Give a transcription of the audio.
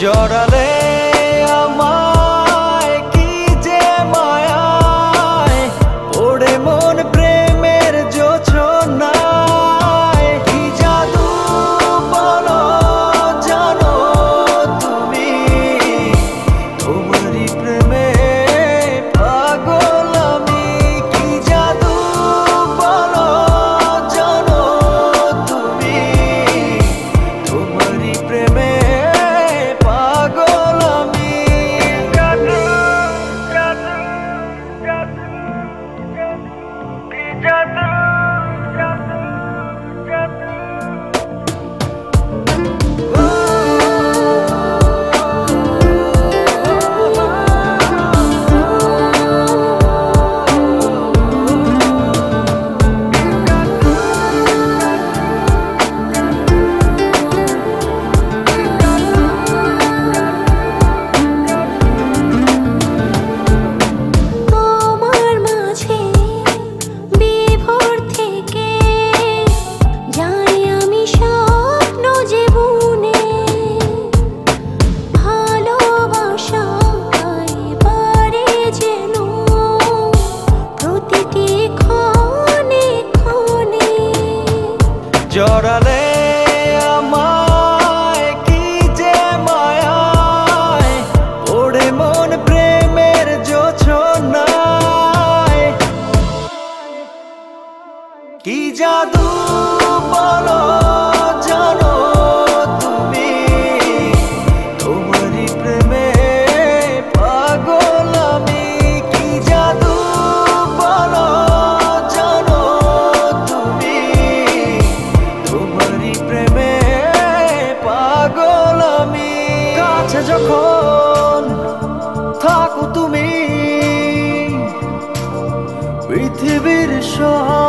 জড়ালে আমায় কি যে মায়ায় ওড়ে মন প্রেমের জোছনায় কি জাদু বলো জানো তুমি তোমারই প্রেমে পাগল আমি কি জাদু বলো জানো তুমি তোমারই প্রেমে জড়ালে আমায় কি যে মায়ায় ওড়ে মন প্রেমের জোছনায় কি জাদু বলো জানো তুমি তোমারই প্রেমে পাগল আমি কি জাদু বলো জানো তুমি তোমারই প্রেমে পাগল আমি কাছে যখন থাকো তুমি পৃথিবীর সব